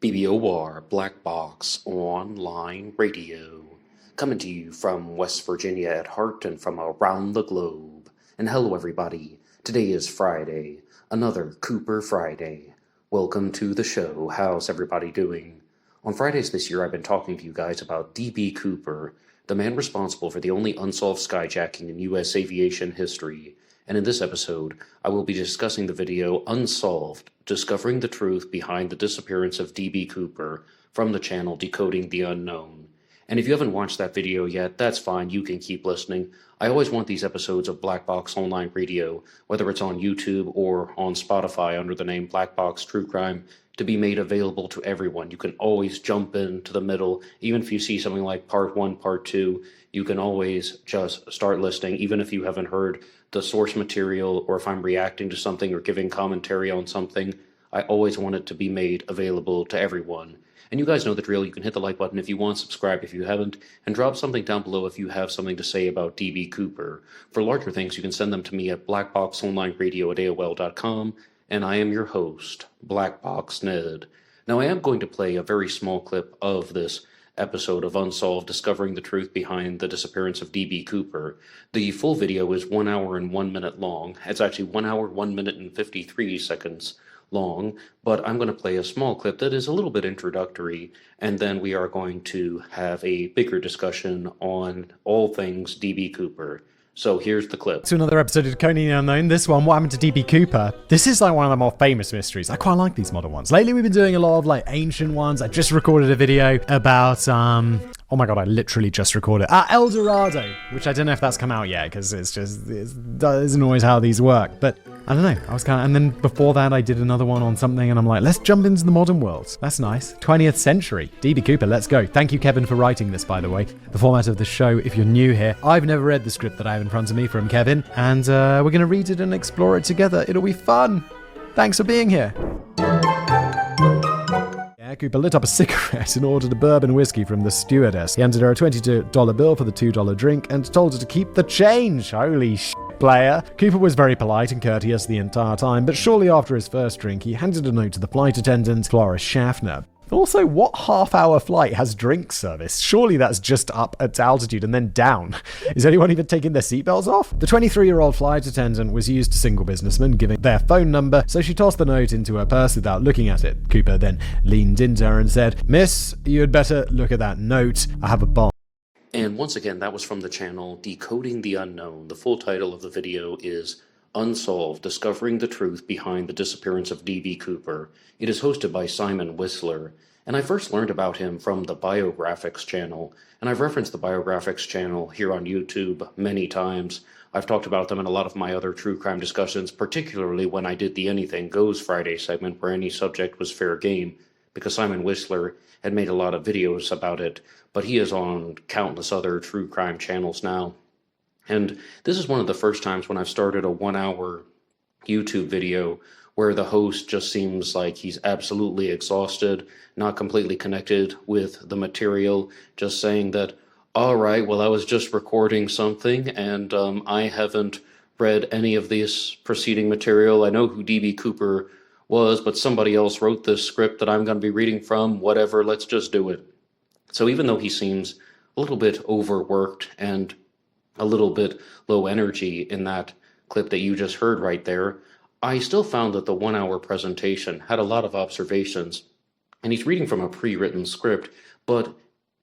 BBOR, Black Box Online Radio, coming to you from West Virginia at heart and from around the globe. And hello everybody, today is Friday, another Cooper Friday. Welcome to the show. How's everybody doing? On Fridays this year I've been talking to you guys about D.B. Cooper, the man responsible for the only unsolved skyjacking in U.S. aviation history. And in this episode, I will be discussing the video Unsolved, Discovering the Truth Behind the Disappearance of D.B. Cooper from the channel Decoding the Unknown. And if you haven't watched that video yet, that's fine, you can keep listening. I always want these episodes of Black Box Online Radio, whether it's on YouTube or on Spotify under the name Black Box True Crime, to be made available to everyone. You can always jump into the middle, even if you see something like Part 1, Part 2, you can always just start listening, even if you haven't heard the source material, or if I'm reacting to something or giving commentary on something. I always want it to be made available to everyone. And you guys know the drill. You can hit the like button if you want, subscribe if you haven't, and drop something down below if you have something to say about D.B. Cooper. For larger things, you can send them to me at blackboxonlineradio@aol.com, and I am your host, Box Ned. Now, I am going to play a very small clip of this episode of Unsolved, Discovering the Truth Behind the Disappearance of D.B. Cooper. The full video is 1 hour and 1 minute long. It's actually 1 hour, 1 minute and 53 seconds long, but I'm going to play a small clip that is a little bit introductory, and then we are going to have a bigger discussion on all things D.B. Cooper. So here's the clip. To another episode of Decoding the Unknown. This one, what happened to D.B. Cooper? This is like one of the more famous mysteries. I quite like these modern ones. Lately we've been doing a lot of like ancient ones. I just recorded a video about, oh my god, I literally just recorded El Dorado, which I don't know if that's come out yet, because that isn't always how these work, but I don't know, and then before that I did another one on something, and I'm like, let's jump into the modern world. That's nice. 20th century. D.B. Cooper, let's go. Thank you, Kevin, for writing this, by the way. The format of the show, if you're new here, I've never read the script that I have in front of me from Kevin, and we're going to read it and explore it together. It'll be fun. Thanks for being here. Cooper lit up a cigarette and ordered a bourbon whiskey from the stewardess. He handed her a $22 bill for the $2 drink and told her to keep the change. Holy shit, player. Cooper was very polite and courteous the entire time, but shortly after his first drink, he handed a note to the flight attendant, Clara Schaffner. Also, what half-hour flight has drink service? Surely that's just up at altitude and then down. Is anyone even taking their seatbelts off? The 23-year-old flight attendant was used to single businessmen giving their phone number, so she tossed the note into her purse without looking at it. Cooper then leaned into her and said, "Miss, you had better look at that note. I have a bomb." And once again, that was from the channel Decoding the Unknown. The full title of the video is Unsolved, Discovering the Truth Behind the Disappearance of D.B. Cooper. It is hosted by Simon Whistler, and I first learned about him from the Biographics channel, and I've referenced the Biographics channel here on YouTube many times. I've talked about them in a lot of my other true crime discussions, particularly when I did the Anything Goes Friday segment where any subject was fair game, because Simon Whistler had made a lot of videos about it, but he is on countless other true crime channels now. And this is one of the first times when I've started a 1 hour YouTube video where the host just seems like he's absolutely exhausted, not completely connected with the material, just saying that, all right, well, I was just recording something and I haven't read any of this preceding material. I know who D.B. Cooper was, but somebody else wrote this script that I'm going to be reading from. Whatever, let's just do it. So even though he seems a little bit overworked and a little bit low energy in that clip that you just heard right there, I still found that the 1 hour presentation had a lot of observations, and he's reading from a pre-written script, but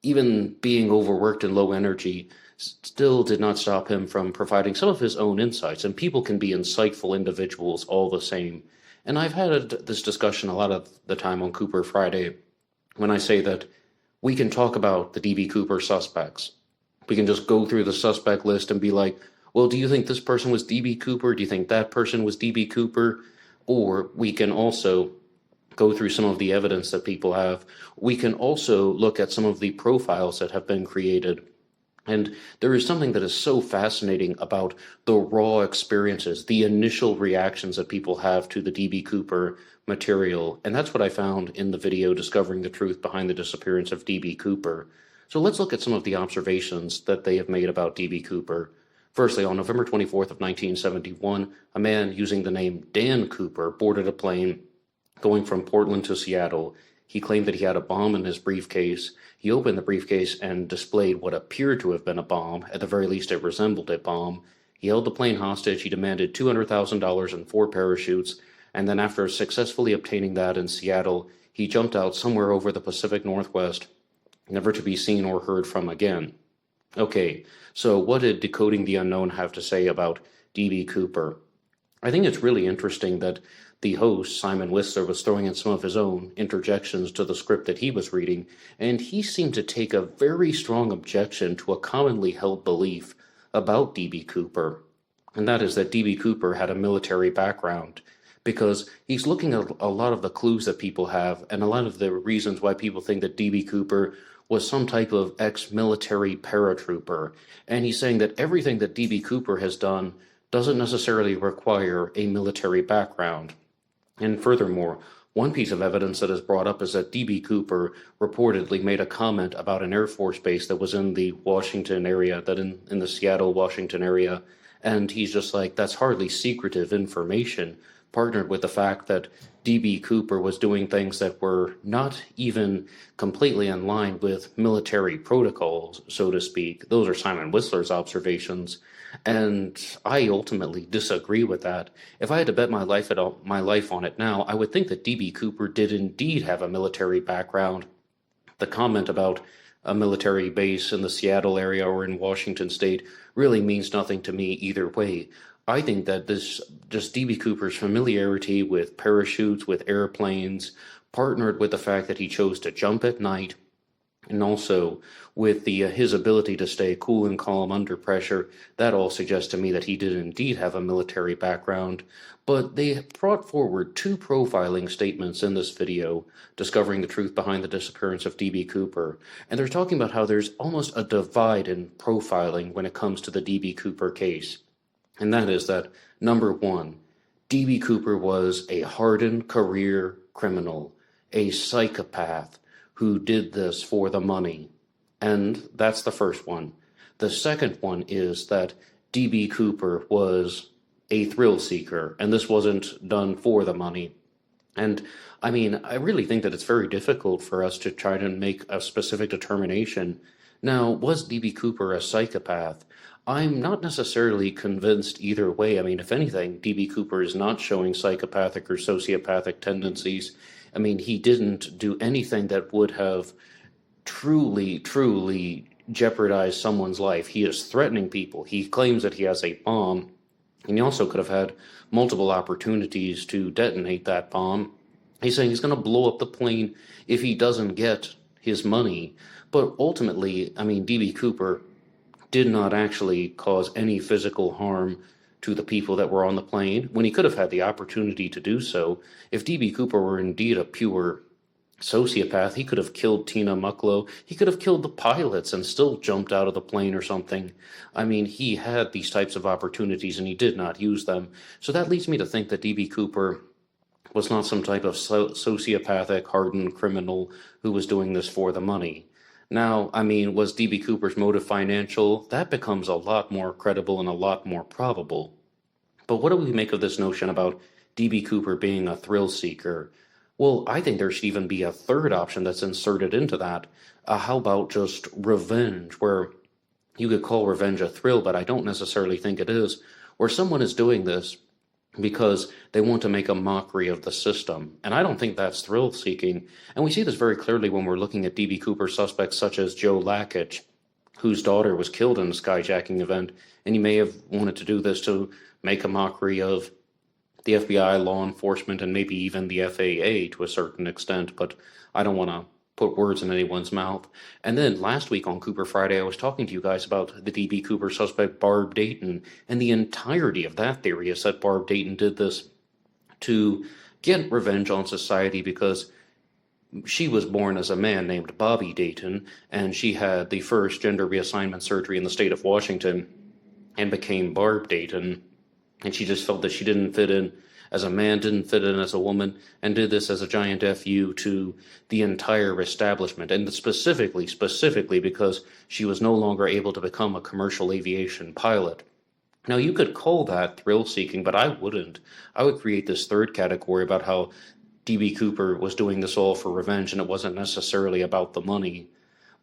even being overworked and low energy still did not stop him from providing some of his own insights, and people can be insightful individuals all the same. And I've had this discussion a lot of the time on Cooper Friday when I say that we can talk about the D.B. Cooper suspects. We can just go through the suspect list and be like, well, do you think this person was D.B. Cooper? Do you think that person was D.B. Cooper? Or we can also go through some of the evidence that people have. We can also look at some of the profiles that have been created. And there is something that is so fascinating about the raw experiences, the initial reactions that people have to the D.B. Cooper material. And that's what I found in the video Discovering the Truth Behind the Disappearance of D.B. Cooper. So let's look at some of the observations that they have made about D.B. Cooper. Firstly, on November 24th of 1971, a man using the name Dan Cooper boarded a plane going from Portland to Seattle. He claimed that he had a bomb in his briefcase. He opened the briefcase and displayed what appeared to have been a bomb. At the very least, it resembled a bomb. He held the plane hostage. He demanded $200,000 and 4 parachutes. And then after successfully obtaining that in Seattle, he jumped out somewhere over the Pacific Northwest, never to be seen or heard from again. Okay, so what did Decoding the Unknown have to say about D.B. Cooper? I think it's really interesting that the host, Simon Whistler, was throwing in some of his own interjections to the script that he was reading, and he seemed to take a very strong objection to a commonly held belief about D.B. Cooper, and that is that D.B. Cooper had a military background, because he's looking at a lot of the clues that people have, and a lot of the reasons why people think that D.B. Cooper was some type of ex-military paratrooper, and he's saying that everything that D.B. Cooper has done doesn't necessarily require a military background. And furthermore, one piece of evidence that is brought up is that D.B. Cooper reportedly made a comment about an Air Force base that was in the Washington area, that in the Seattle, Washington area, and he's just like, that's hardly secretive information, partnered with the fact that D.B. Cooper was doing things that were not even completely in line with military protocols, so to speak. Those are Simon Whistler's observations, and I ultimately disagree with that. If I had to bet my life on it now, I would think that D.B. Cooper did indeed have a military background. The comment about a military base in the Seattle area or in Washington state really means nothing to me either way. I think that this just D.B. Cooper's familiarity with parachutes, with airplanes, partnered with the fact that he chose to jump at night, and also with his ability to stay cool and calm under pressure, that all suggests to me that he did indeed have a military background. But they brought forward 2 profiling statements in this video, discovering the truth behind the disappearance of D.B. Cooper. And they're talking about how there's almost a divide in profiling when it comes to the D.B. Cooper case. And that is that, number 1, D.B. Cooper was a hardened career criminal, a psychopath who did this for the money. And that's the first one. The second one is that D.B. Cooper was a thrill seeker, and this wasn't done for the money. And I mean, I really think that it's very difficult for us to try to make a specific determination. Now, was D.B. Cooper a psychopath? I'm not necessarily convinced either way. I mean, if anything, D.B. Cooper is not showing psychopathic or sociopathic tendencies. I mean, he didn't do anything that would have truly jeopardized someone's life. He is threatening people. He claims that he has a bomb, and he also could have had multiple opportunities to detonate that bomb. He's saying he's going to blow up the plane if he doesn't get his money. But ultimately, I mean, D.B. Cooper did not actually cause any physical harm to the people that were on the plane when he could have had the opportunity to do so. If D.B. Cooper were indeed a pure sociopath, he could have killed Tina Mucklow. He could have killed the pilots and still jumped out of the plane or something. I mean, he had these types of opportunities and he did not use them. So that leads me to think that D.B. Cooper was not some type of sociopathic, hardened criminal who was doing this for the money. Now, I mean, was D.B. Cooper's motive financial? That becomes a lot more credible and a lot more probable. But what do we make of this notion about D.B. Cooper being a thrill seeker? Well, I think there should even be a third option that's inserted into that. How about just revenge, where you could call revenge a thrill, but I don't necessarily think it is, where someone is doing this because they want to make a mockery of the system. And I don't think that's thrill-seeking. And we see this very clearly when we're looking at D.B. Cooper suspects such as Joe Lakich, whose daughter was killed in a skyjacking event, and he may have wanted to do this to make a mockery of the FBI, law enforcement, and maybe even the FAA to a certain extent, but I don't want to put words in anyone's mouth. And then last week on Cooper Friday, I was talking to you guys about the D.B. Cooper suspect Barb Dayton, and the entirety of that theory is that Barb Dayton did this to get revenge on society because she was born as a man named Bobby Dayton, and she had the first gender reassignment surgery in the state of Washington and became Barb Dayton, and she just felt that she didn't fit in as a man, didn't fit in as a woman, and did this as a giant FU to the entire establishment, and specifically because she was no longer able to become a commercial aviation pilot. Now, you could call that thrill-seeking, but I wouldn't. I would create this third category about how D.B. Cooper was doing this all for revenge and it wasn't necessarily about the money.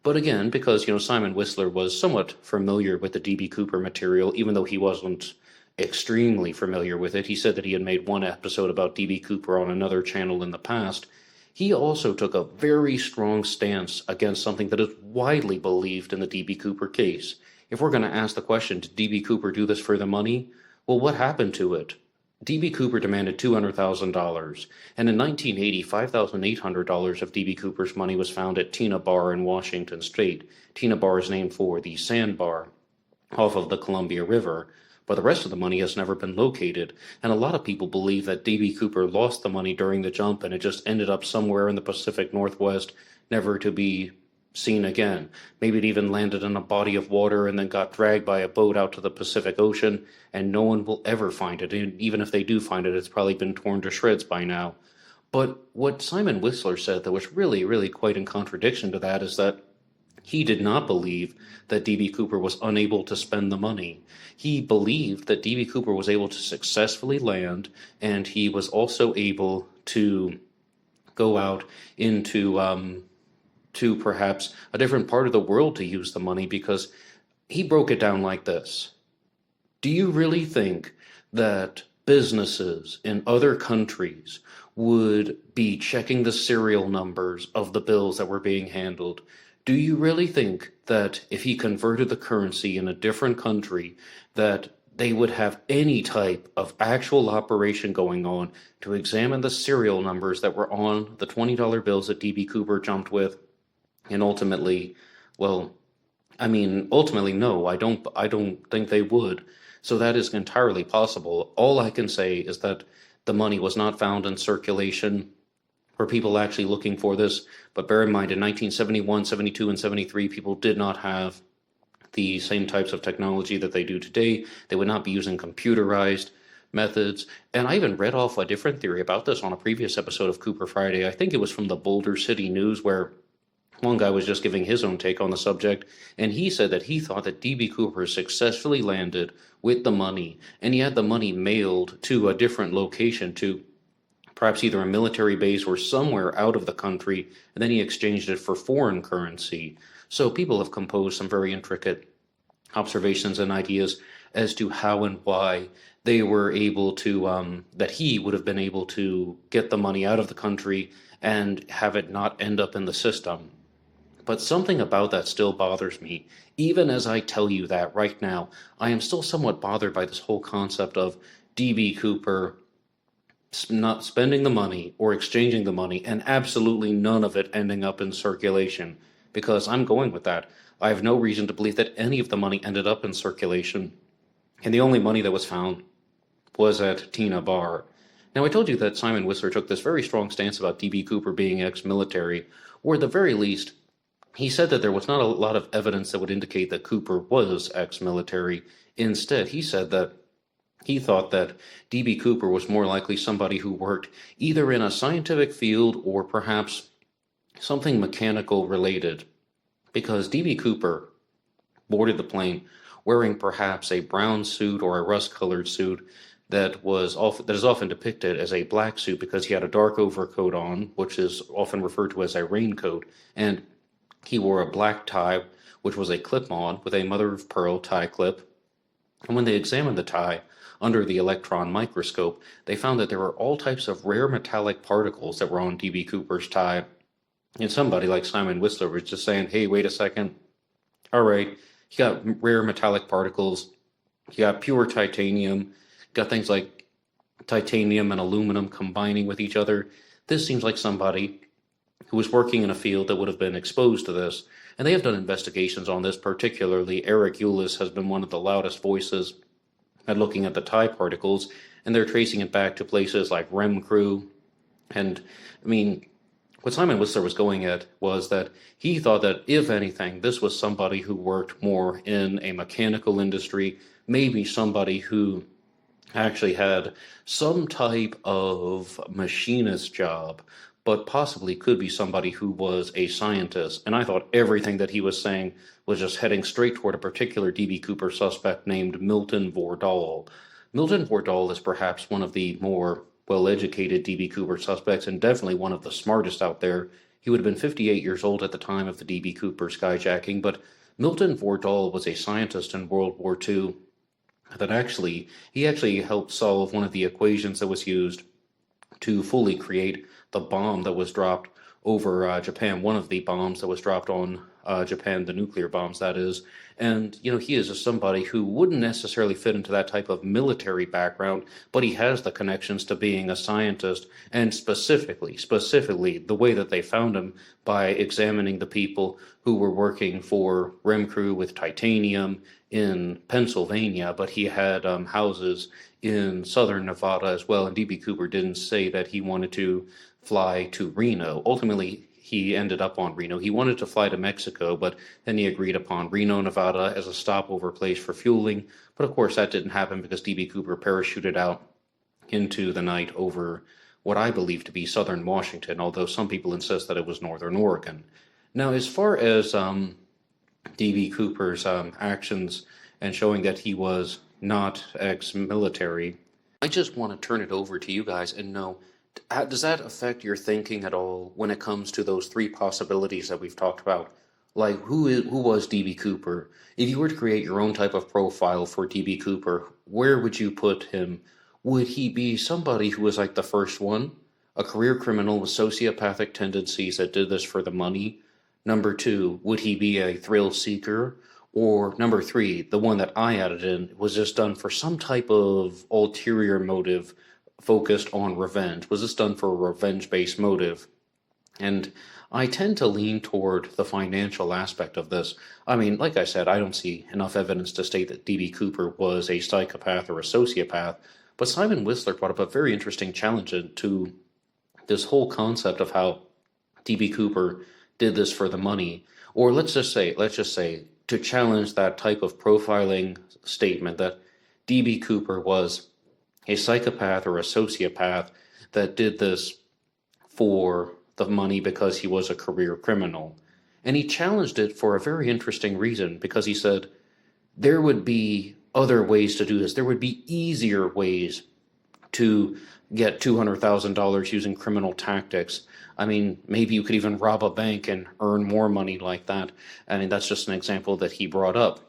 But again, because, Simon Whistler was somewhat familiar with the D.B. Cooper material, even though he wasn't extremely familiar with it. He said that he had made one episode about D.B. Cooper on another channel in the past. He also took a very strong stance against something that is widely believed in the D.B. Cooper case. If we're going to ask the question, did D.B. Cooper do this for the money? Well, what happened to it? D.B. Cooper demanded $200,000, and in 1980, $5,800 of D.B. Cooper's money was found at Tina Bar in Washington State. Tina Bar is named for the sandbar off of the Columbia River, but the rest of the money has never been located, and a lot of people believe that D.B. Cooper lost the money during the jump and it just ended up somewhere in the Pacific Northwest, never to be seen again. Maybe it even landed in a body of water and then got dragged by a boat out to the Pacific Ocean, and no one will ever find it. And even if they do find it, it's probably been torn to shreds by now. But what Simon Whistler said that was really, really quite in contradiction to that is that he did not believe that D.B. Cooper was unable to spend the money. He believed that D.B. Cooper was able to successfully land, and he was also able to go out into to perhaps a different part of the world to use the money, because he broke it down like this. Do you really think that businesses in other countries would be checking the serial numbers of the bills that were being handled? Do you really think that if he converted the currency in a different country, that they would have any type of actual operation going on to examine the serial numbers that were on the $20 bills that D.B. Cooper jumped with? And ultimately, no, I don't think they would. So that is entirely possible. All I can say is that the money was not found in circulation. Were people actually looking for this? But bear in mind, in 1971, 72, and 73, people did not have the same types of technology that they do today. They would not be using computerized methods. And I even read off a different theory about this on a previous episode of Cooper Friday. I think it was from the Boulder City News, where one guy was just giving his own take on the subject, and he said that he thought that D.B. Cooper successfully landed with the money, and he had the money mailed to a different location, to perhaps either a military base or somewhere out of the country, and then he exchanged it for foreign currency. So people have composed some very intricate observations and ideas as to how and why they were able to, that he would have been able to get the money out of the country and have it not end up in the system. But something about that still bothers me. Even as I tell you that right now, I am still somewhat bothered by this whole concept of D.B. Cooper not spending the money or exchanging the money, and absolutely none of it ending up in circulation. Because I'm going with that. I have no reason to believe that any of the money ended up in circulation. And the only money that was found was at Tina Bar. Now, I told you that Simon Whistler took this very strong stance about D.B. Cooper being ex-military, or at the very least, he said that there was not a lot of evidence that would indicate that Cooper was ex-military. Instead, he said that he thought that D.B. Cooper was more likely somebody who worked either in a scientific field or perhaps something mechanical related, because D.B. Cooper boarded the plane wearing perhaps a brown suit or a rust-colored suit that is often depicted as a black suit because he had a dark overcoat on, which is often referred to as a raincoat, and he wore a black tie, which was a clip-on with a mother-of-pearl tie clip. And when they examined the tie under the electron microscope, they found that there were all types of rare metallic particles that were on D.B. Cooper's tie. And somebody like Simon Whistler was just saying, hey, wait a second. All right, you got rare metallic particles, you got pure titanium, you got things like titanium and aluminum combining with each other. This seems like somebody who was working in a field that would have been exposed to this. And they have done investigations on this, particularly Eric Eulis has been one of the loudest voices at looking at the tie particles, and they're tracing it back to places like REM crew. And what Simon Whistler was going at was that he thought that, if anything, this was somebody who worked more in a mechanical industry, maybe somebody who actually had some type of machinist job, but possibly could be somebody who was a scientist. And I thought everything that he was saying was just heading straight toward a particular D.B. Cooper suspect named Milton Vordahl. Milton Vordahl is perhaps one of the more well-educated D.B. Cooper suspects and definitely one of the smartest out there. He would have been 58 years old at the time of the D.B. Cooper skyjacking, but Milton Vordahl was a scientist in World War II he actually helped solve one of the equations that was used to fully create the bomb that was dropped over Japan, one of the bombs that was dropped on Japan, the nuclear bombs, that is. And, he is just somebody who wouldn't necessarily fit into that type of military background, but he has the connections to being a scientist, and specifically, the way that they found him by examining the people who were working for REM Crew with titanium in Pennsylvania, but he had houses in southern Nevada as well, and D.B. Cooper didn't say that he wanted to fly to Reno. Ultimately, he ended up on Reno. He wanted to fly to Mexico, but then he agreed upon Reno, Nevada as a stopover place for fueling. But of course, that didn't happen because D.B. Cooper parachuted out into the night over what I believe to be southern Washington, although some people insist that it was northern Oregon. Now, as far as D.B. Cooper's actions and showing that he was not ex-military, I just want to turn it over to you guys and know, does that affect your thinking at all when it comes to those three possibilities that we've talked about? Like, who was D.B. Cooper? If you were to create your own type of profile for D.B. Cooper, where would you put him? Would he be somebody who was like the first one, a career criminal with sociopathic tendencies that did this for the money? Number two, would he be a thrill seeker? Or number three, the one that I added in, was this done for some type of ulterior motive focused on revenge? Was this done for a revenge-based motive? And I tend to lean toward the financial aspect of this. I mean, like I said, I don't see enough evidence to state that D.B. Cooper was a psychopath or a sociopath, but Simon Whistler brought up a very interesting challenge to this whole concept of how D.B. Cooper did this for the money, or let's just say, to challenge that type of profiling statement that D.B. Cooper was a psychopath or a sociopath that did this for the money because he was a career criminal. And he challenged it for a very interesting reason, because he said there would be other ways to do this. There would be easier ways to get $200,000 using criminal tactics. I mean, maybe you could even rob a bank and earn more money like that. I mean, that's just an example that he brought up.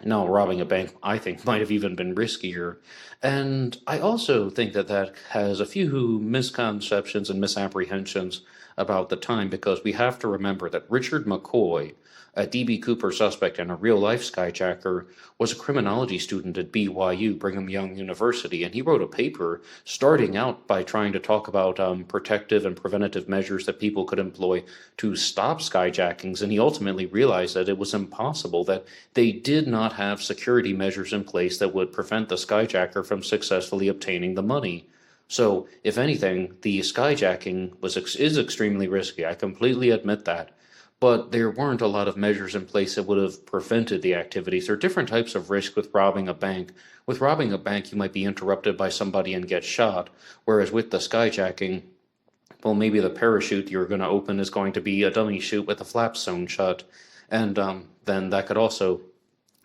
Now, robbing a bank, I think, might have even been riskier. And I also think that that has a few misconceptions and misapprehensions about the time, because we have to remember that Richard McCoy, a D.B. Cooper suspect and a real-life skyjacker, was a criminology student at BYU, Brigham Young University, and he wrote a paper starting out by trying to talk about protective and preventative measures that people could employ to stop skyjackings, and he ultimately realized that it was impossible, that they did not have security measures in place that would prevent the skyjacker from successfully obtaining the money. So, if anything, the skyjacking is extremely risky. I completely admit that. But there weren't a lot of measures in place that would have prevented the activities. There are different types of risk with robbing a bank. With robbing a bank, you might be interrupted by somebody and get shot, whereas with the skyjacking, well, maybe the parachute you're going to open is going to be a dummy chute with the flaps sewn shut, and then that could also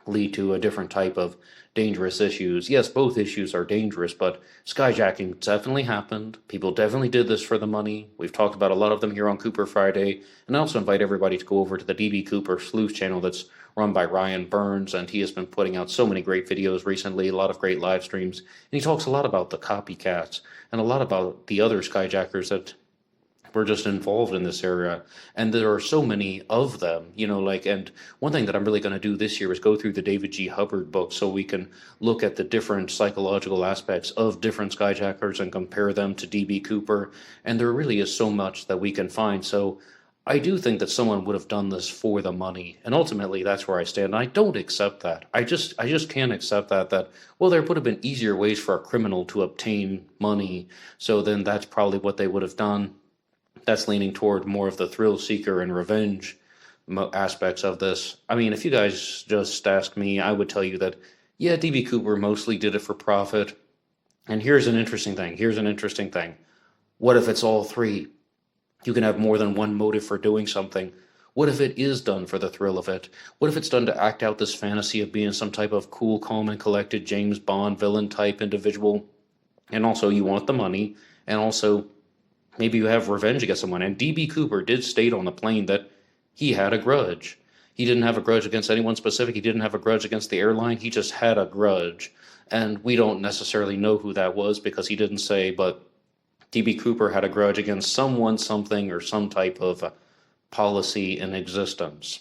lead to a different type of dangerous issues. Yes, both issues are dangerous, but skyjacking definitely happened. People definitely did this for the money. We've talked about a lot of them here on Cooper Friday, and I also invite everybody to go over to the D.B. Cooper Sleuth channel that's run by Ryan Burns, and he has been putting out so many great videos recently, a lot of great live streams, and he talks a lot about the copycats and a lot about the other skyjackers that were just involved in this area, and there are so many of them, and one thing that I'm really going to do this year is go through the David G. Hubbard book so we can look at the different psychological aspects of different skyjackers and compare them to D.B. Cooper, and there really is so much that we can find. So I do think that someone would have done this for the money, and ultimately that's where I stand. I don't accept that. I just can't accept that, well, there would have been easier ways for a criminal to obtain money, so then that's probably what they would have done. That's leaning toward more of the thrill seeker and revenge aspects of this. I mean, if you guys just ask me, I would tell you that, yeah, D.B. Cooper mostly did it for profit. And here's an interesting thing. What if it's all three? You can have more than one motive for doing something. What if it is done for the thrill of it? What if it's done to act out this fantasy of being some type of cool, calm, and collected James Bond villain type individual? and also you want the money, and also maybe you have revenge against someone. And D.B. Cooper did state on the plane that he had a grudge. He didn't have a grudge against anyone specific. He didn't have a grudge against the airline. He just had a grudge. And we don't necessarily know who that was because he didn't say, but D.B. Cooper had a grudge against someone, something, or some type of policy in existence.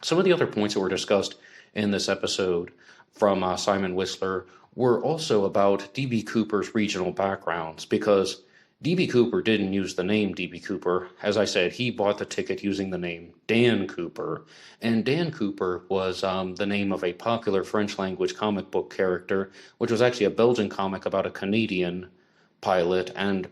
Some of the other points that were discussed in this episode from Simon Whistler were also about D.B. Cooper's regional backgrounds, because D.B. Cooper didn't use the name D.B. Cooper. As I said, he bought the ticket using the name Dan Cooper, and Dan Cooper was the name of a popular French language comic book character, which was actually a Belgian comic about a Canadian pilot. And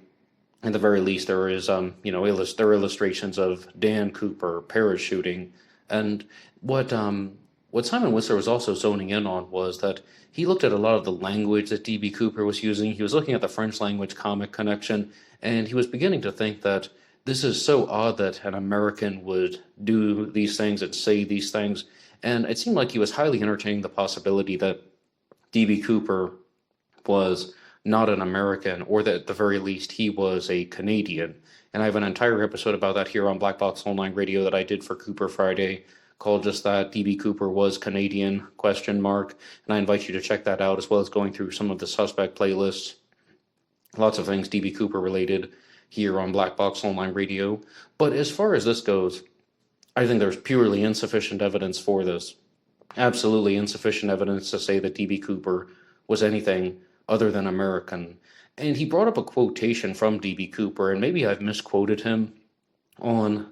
at the very least, there is there are illustrations of Dan Cooper parachuting. And what Simon Whistler was also zoning in on was that he looked at a lot of the language that D.B. Cooper was using. He was looking at the French language comic connection, and he was beginning to think that this is so odd that an American would do these things and say these things. And it seemed like he was highly entertaining the possibility that D.B. Cooper was not an American, or that at the very least he was a Canadian. And I have an entire episode about that here on Black Box Online Radio that I did for Cooper Friday, called just that, D.B. Cooper was Canadian, ? And I invite you to check that out, as well as going through some of the suspect playlists. Lots of things D.B. Cooper related here on Black Box Online Radio. But as far as this goes, I think there's purely insufficient evidence for this. Absolutely insufficient evidence to say that D.B. Cooper was anything other than American. And he brought up a quotation from D.B. Cooper, and maybe I've misquoted him on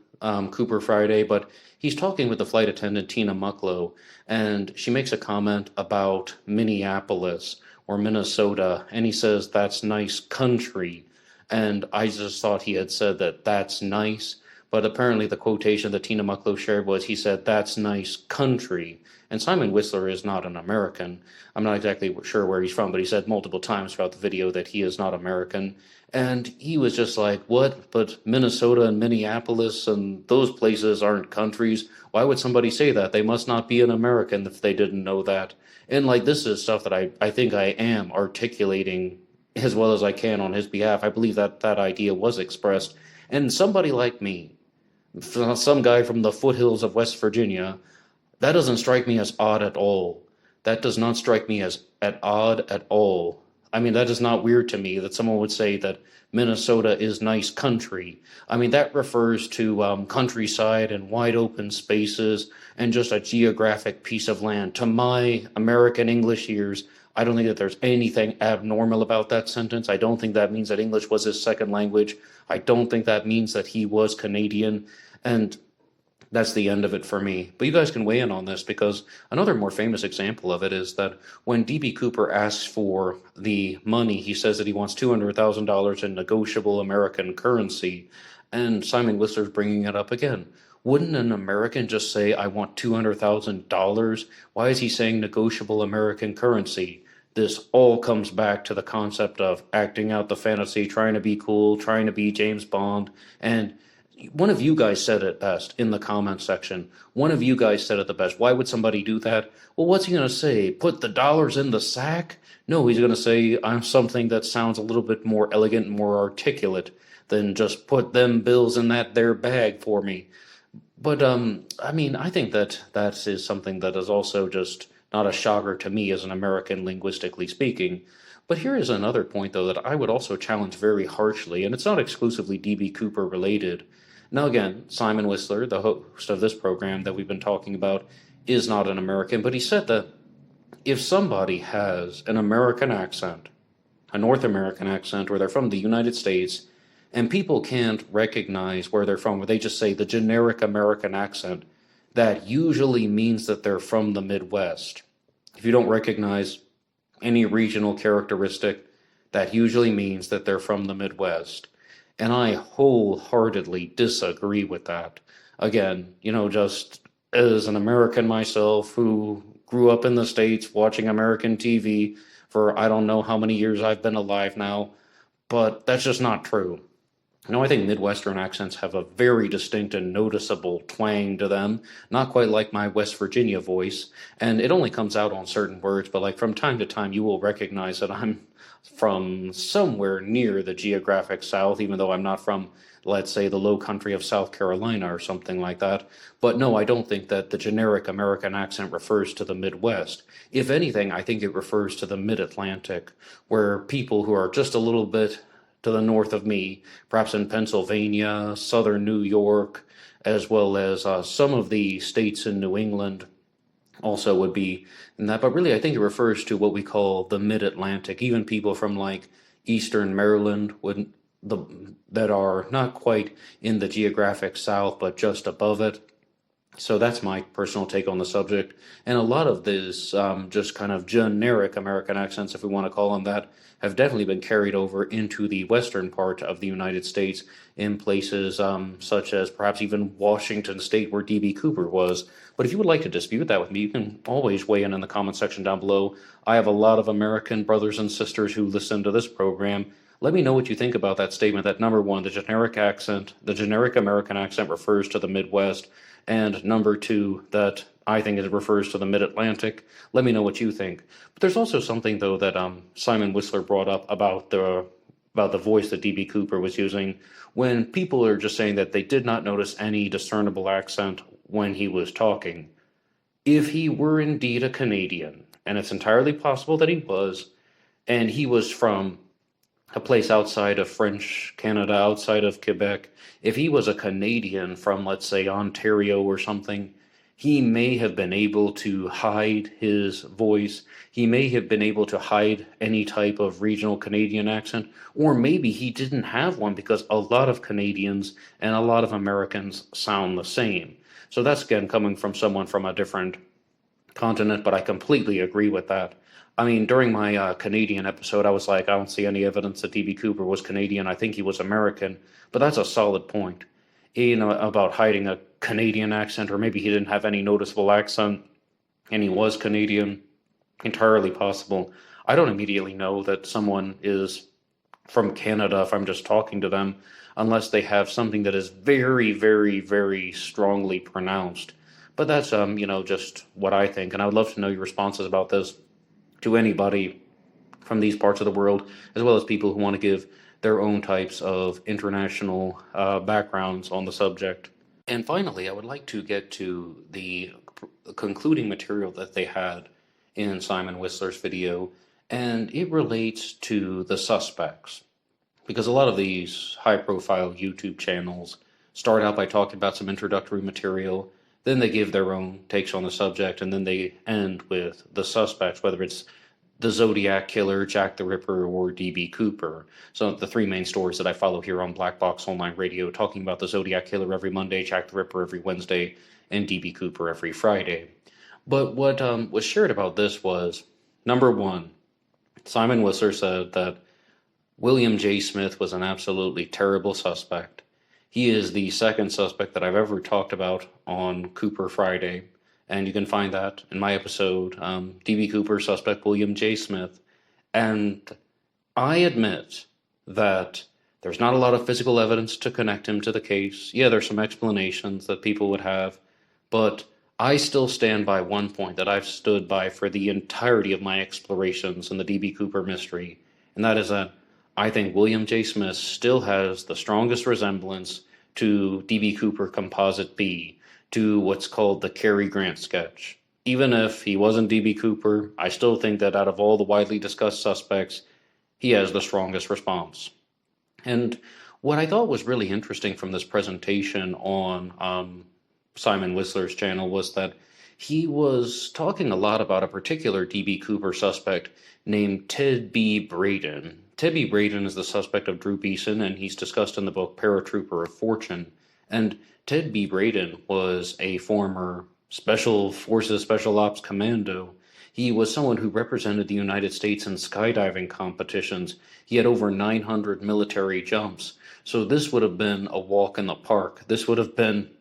Cooper Friday, but he's talking with the flight attendant Tina Mucklow, and she makes a comment about Minneapolis or Minnesota, and he says, "That's nice country." And I just thought he had said that that's nice, but apparently the quotation that Tina Mucklow shared was, he said, "That's nice country." And Simon Whistler is not an American. I'm not exactly sure where he's from, but he said multiple times throughout the video that he is not American. And he was just like, what? But Minnesota and Minneapolis and those places aren't countries. Why would somebody say that? They must not be an American if they didn't know that. And like, this is stuff that I think I am articulating as well as I can on his behalf. I believe that that idea was expressed. And somebody like me, some guy from the foothills of West Virginia, that doesn't strike me as odd at all. That does not strike me as odd at all. I mean, that is not weird to me that someone would say that Minnesota is nice country. I mean, that refers to countryside and wide open spaces and just a geographic piece of land. To my American English ears, I don't think that there's anything abnormal about that sentence. I don't think that means that English was his second language. I don't think that means that he was Canadian. And that's the end of it for me. But you guys can weigh in on this, because another more famous example of it is that when D.B. Cooper asks for the money, he says that he wants $200,000 in negotiable American currency. And Simon Whistler's bringing it up again. Wouldn't an American just say, "I want $200,000? Why is he saying negotiable American currency?" This all comes back to the concept of acting out the fantasy, trying to be cool, trying to be James Bond. And one of you guys said it best in the comment section. One of you guys said it the best. Why would somebody do that? Well, what's he going to say? Put the dollars in the sack? No, he's going to say, I'm something that sounds a little bit more elegant, more articulate than just put them bills in that there bag for me. But, I mean, I think that that is something that is also just not a shocker to me as an American, linguistically speaking. But here is another point, though, that I would also challenge very harshly, and it's not exclusively D.B. Cooper related. Now, again, Simon Whistler, the host of this program that we've been talking about, is not an American, but he said that if somebody has an American accent, a North American accent, or they're from the United States, and people can't recognize where they're from, where they just say the generic American accent, that usually means that they're from the Midwest. If you don't recognize any regional characteristic, that usually means that they're from the Midwest. And I wholeheartedly disagree with that. Again, just as an American myself who grew up in the States watching American TV for I don't know how many years I've been alive now, but that's just not true. No, I think Midwestern accents have a very distinct and noticeable twang to them, not quite like my West Virginia voice, and it only comes out on certain words, but like from time to time you will recognize that I'm from somewhere near the geographic South, even though I'm not from, let's say, the low country of South Carolina or something like that. But no, I don't think that the generic American accent refers to the Midwest. If anything, I think it refers to the Mid-Atlantic, where people who are just a little bit to the north of me, perhaps in Pennsylvania, southern New York, as well as some of the states in New England also would be in that. But really, I think it refers to what we call the Mid-Atlantic. Even people from like Eastern Maryland would the that are not quite in the geographic South, but just above it. So that's my personal take on the subject. And a lot of these just kind of generic American accents, if we want to call them that, have definitely been carried over into the western part of the United States in places such as perhaps even Washington State, where D.B. Cooper was. But if you would like to dispute that with me, you can always weigh in the comment section down below. I have a lot of American brothers and sisters who listen to this program. Let me know what you think about that statement that number one, the generic American accent refers to the Midwest, and number two, that I think it refers to the Mid-Atlantic. Let me know what you think. But there's also something, though, that Simon Whistler brought up about the voice that D.B. Cooper was using, when people are just saying that they did not notice any discernible accent when he was talking. If he were indeed a Canadian, and it's entirely possible that he was, and he was from a place outside of French Canada, outside of Quebec, if he was a Canadian from, let's say, Ontario or something, he may have been able to hide his voice. He may have been able to hide any type of regional Canadian accent, or maybe he didn't have one because a lot of Canadians and a lot of Americans sound the same. So that's, again, coming from someone from a different continent, but I completely agree with that. I mean, during my Canadian episode, I was like, I don't see any evidence that D.B. Cooper was Canadian. I think he was American, but that's a solid point. About hiding a Canadian accent, or maybe he didn't have any noticeable accent and he was Canadian. Entirely possible. I don't immediately know that someone is from Canada if I'm just talking to them, unless they have something that is very, very, very strongly pronounced. But that's, just what I think, and I would love to know your responses about this to anybody from these parts of the world, as well as people who want to give their own types of international backgrounds on the subject. And finally, I would like to get to the concluding material that they had in Simon Whistler's video, and it relates to the suspects. Because a lot of these high-profile YouTube channels start out by talking about some introductory material, then they give their own takes on the subject, and then they end with the suspects, whether it's the Zodiac Killer, Jack the Ripper, or D.B. Cooper. So the three main stories that I follow here on Black Box Online Radio, talking about the Zodiac Killer every Monday, Jack the Ripper every Wednesday, and D.B. Cooper every Friday. But what was shared about this was, number one, Simon Whistler said that William J. Smith was an absolutely terrible suspect. He is the second suspect that I've ever talked about on Cooper Friday, and you can find that in my episode, D.B. Cooper, Suspect William J. Smith. And I admit that there's not a lot of physical evidence to connect him to the case. Yeah, there's some explanations that people would have, but I still stand by one point that I've stood by for the entirety of my explorations in the D.B. Cooper mystery, and that is that I think William J. Smith still has the strongest resemblance to D.B. Cooper Composite B, to what's called the Cary Grant sketch. Even if he wasn't D.B. Cooper, I still think that out of all the widely discussed suspects, he has the strongest response. And what I thought was really interesting from this presentation on Simon Whistler's channel was that he was talking a lot about a particular D.B. Cooper suspect named Ted B. Braden. Ted B. Braden is the suspect of Drew Beeson, and he's discussed in the book Paratrooper of Fortune. And Ted B. Braden was a former Special Forces Special Ops commando. He was someone who represented the United States in skydiving competitions. He had over 900 military jumps. So this would have been a walk in the park. This would have been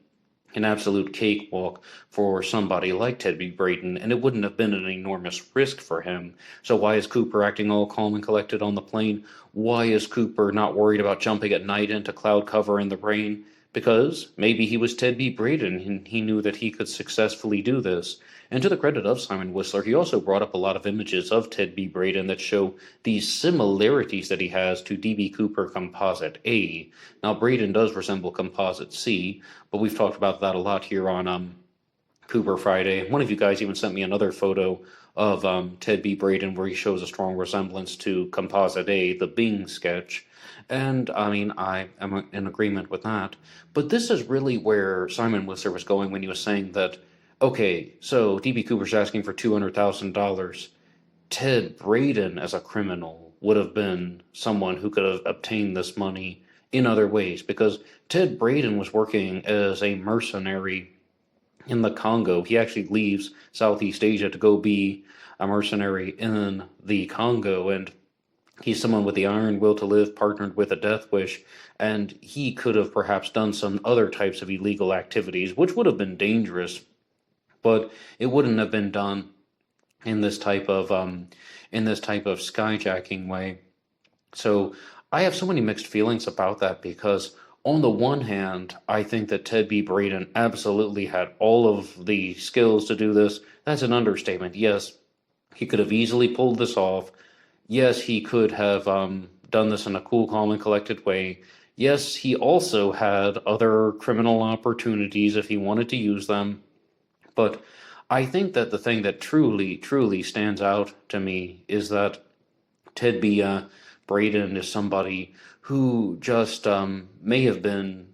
an absolute cakewalk for somebody like Ted B. Braden, and it wouldn't have been an enormous risk for him. So why is Cooper acting all calm and collected on the plane? Why is Cooper not worried about jumping at night into cloud cover in the rain? Because maybe he was Ted B. Braden and he knew that he could successfully do this. And to the credit of Simon Whistler, he also brought up a lot of images of Ted B. Braden that show these similarities that he has to D.B. Cooper Composite A. Now, Braden does resemble Composite C, but we've talked about that a lot here on Cooper Friday. One of you guys even sent me another photo of Ted B. Braden where he shows a strong resemblance to Composite A, the Bing sketch. And I mean, I am in agreement with that. But this is really where Simon Whistler was going when he was saying that, okay, so D.B. Cooper's asking for $200,000. Ted Braden, as a criminal, would have been someone who could have obtained this money in other ways, because Ted Braden was working as a mercenary in the Congo. He actually leaves Southeast Asia to go be a mercenary in the Congo, and he's someone with the iron will to live, partnered with a death wish, and he could have perhaps done some other types of illegal activities, which would have been dangerous, but it wouldn't have been done in this type of skyjacking way. So I have so many mixed feelings about that, because on the one hand, I think that Ted B. Braden absolutely had all of the skills to do this. That's an understatement. Yes, he could have easily pulled this off. Yes, he could have done this in a cool, calm, and collected way. Yes, he also had other criminal opportunities if he wanted to use them. But I think that the thing that truly, truly stands out to me is that Ted B. Braden is somebody who just may have been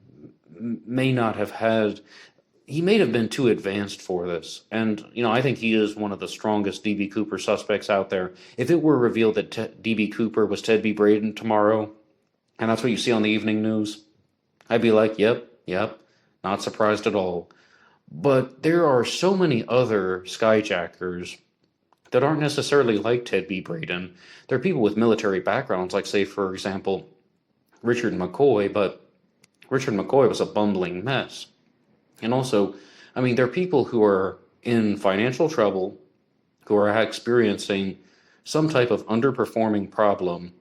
too advanced for this. And, I think he is one of the strongest D.B. Cooper suspects out there. If it were revealed that D.B. Cooper was Ted B. Braden tomorrow, and that's what you see on the evening news, I'd be like, yep, not surprised at all. But there are so many other skyjackers that aren't necessarily like Ted B. Braden. There are people with military backgrounds, like, say, for example, Richard McCoy, but Richard McCoy was a bumbling mess. And also, there are people who are in financial trouble, who are experiencing some type of underperforming problem,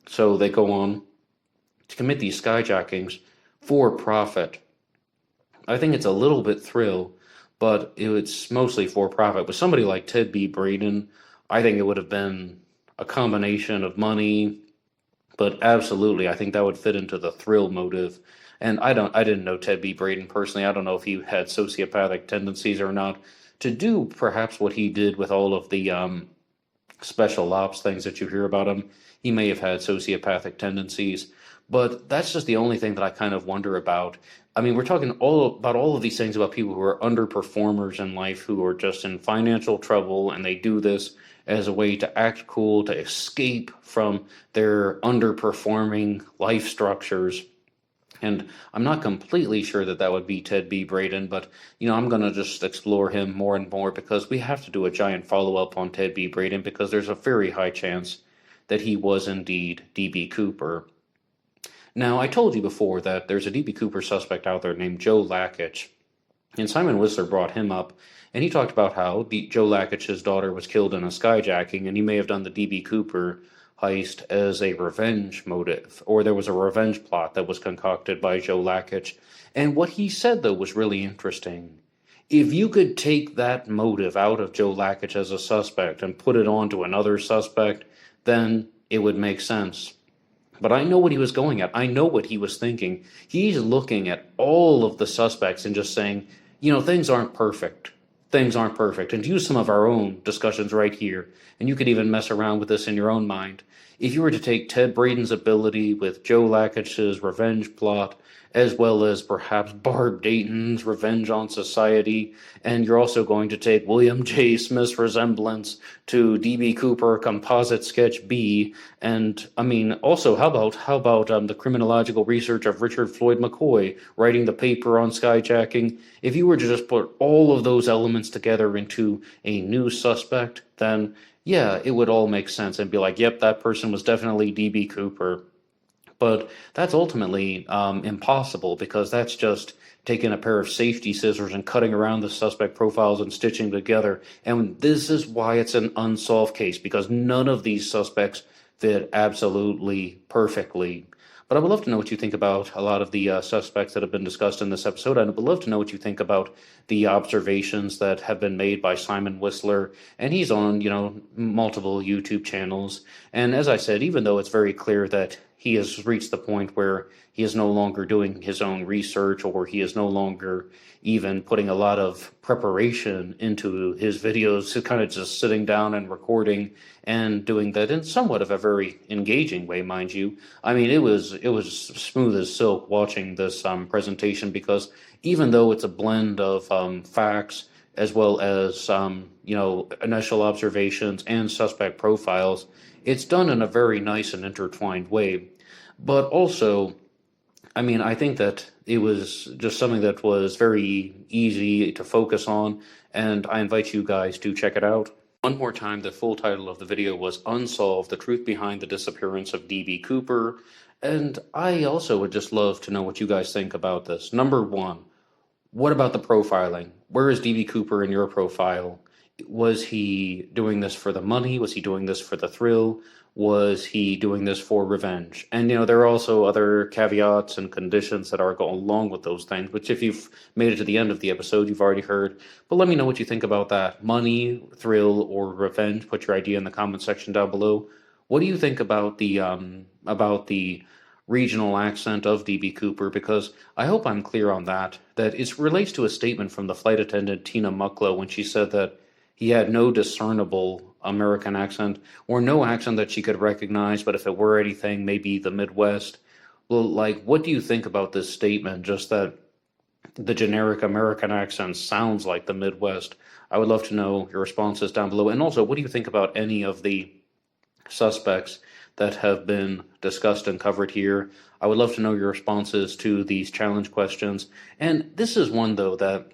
so they go on to commit these skyjackings for profit. I think it's a little bit thrill, but it's mostly for profit. With somebody like Ted B. Braden, I think it would have been a combination of money, but absolutely, I think that would fit into the thrill motive. And I didn't know Ted B. Braden personally. I don't know if he had sociopathic tendencies or not. To do perhaps what he did with all of the special ops things that you hear about him, he may have had sociopathic tendencies. But that's just the only thing that I kind of wonder about. We're talking about all of these things about people who are underperformers in life, who are just in financial trouble, and they do this as a way to act cool, to escape from their underperforming life structures. And I'm not completely sure that would be Ted B. Braden, but, I'm going to just explore him more and more, because we have to do a giant follow-up on Ted B. Braden, because there's a very high chance that he was indeed D.B. Cooper. Now, I told you before that there's a D.B. Cooper suspect out there named Joe Lakich, and Simon Whistler brought him up, and he talked about how Joe Lakich's daughter was killed in a skyjacking, and he may have done the D.B. Cooper heist as a revenge motive, or there was a revenge plot that was concocted by Joe Lakich. And what he said, though, was really interesting. If you could take that motive out of Joe Lakich as a suspect and put it onto another suspect, then it would make sense. But I know what he was going at. I know what he was thinking. He's looking at all of the suspects and just saying, things aren't perfect. Things aren't perfect. And to use some of our own discussions right here, and you could even mess around with this in your own mind. If you were to take Ted Braden's ability with Joe Lakich's revenge plot, as well as perhaps Barb Dayton's revenge on society, and you're also going to take William J. Smith's resemblance to D.B. Cooper Composite Sketch B, and also how about the criminological research of Richard Floyd McCoy writing the paper on skyjacking? If you were to just put all of those elements together into a new suspect, then yeah, it would all make sense and be like, yep, that person was definitely D.B. Cooper. But that's ultimately impossible, because that's just taking a pair of safety scissors and cutting around the suspect profiles and stitching together. And this is why it's an unsolved case, because none of these suspects fit absolutely perfectly. But I would love to know what you think about a lot of the suspects that have been discussed in this episode. And I would love to know what you think about the observations that have been made by Simon Whistler. And he's on, multiple YouTube channels. And as I said, even though it's very clear that he has reached the point where he is no longer doing his own research, or he is no longer even putting a lot of preparation into his videos, kind of just sitting down and recording and doing that in somewhat of a very engaging way, mind you. I mean, it was smooth as silk watching this presentation, because even though it's a blend of facts as well as initial observations and suspect profiles, it's done in a very nice and intertwined way. But also, I mean, I think that it was just something that was very easy to focus on, and I invite you guys to check it out. One more time, the full title of the video was Unsolved: The Truth Behind the Disappearance of D.B. Cooper, and I also would just love to know what you guys think about this. Number one, what about the profiling? Where is D.B. Cooper in your profile? Was he doing this for the money? Was he doing this for the thrill? Was he doing this for revenge? And, there are also other caveats and conditions that are going along with those things, which if you've made it to the end of the episode, you've already heard. But let me know what you think about that. Money, thrill, or revenge? Put your idea in the comment section down below. What do you think about the regional accent of D.B. Cooper? Because I hope I'm clear on that it relates to a statement from the flight attendant Tina Mucklow when she said that he had no discernible American accent, or no accent that she could recognize, but if it were anything, maybe the Midwest. Well, what do you think about this statement, just that the generic American accent sounds like the Midwest? I would love to know your responses down below. And also, what do you think about any of the suspects that have been discussed and covered here? I would love to know your responses to these challenge questions. And this is one, though, that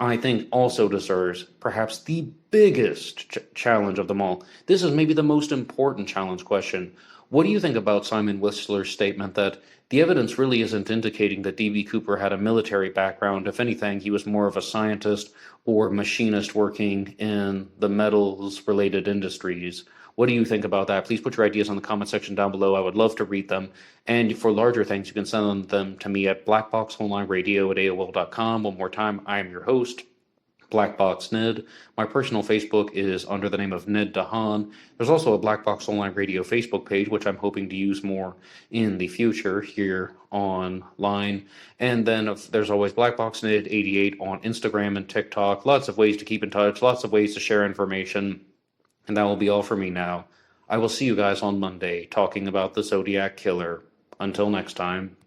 I think also deserves perhaps the biggest challenge of them all. This is maybe the most important challenge question. What do you think about Simon Whistler's statement that the evidence really isn't indicating that D.B. Cooper had a military background? If anything, he was more of a scientist or machinist working in the metals-related industries. What do you think about that? Please put your ideas in the comment section down below. I would love to read them. And for larger things, you can send them to me at blackboxonlineradio@aol.com. One more time, I am your host, Blackbox Ned. My personal Facebook is under the name of Ned DeHaan. There's also a Black Box Online Radio Facebook page, which I'm hoping to use more in the future here online. And then there's always BlackboxNed88 on Instagram and TikTok. Lots of ways to keep in touch, lots of ways to share information. And that will be all for me now. I will see you guys on Monday talking about the Zodiac Killer. Until next time.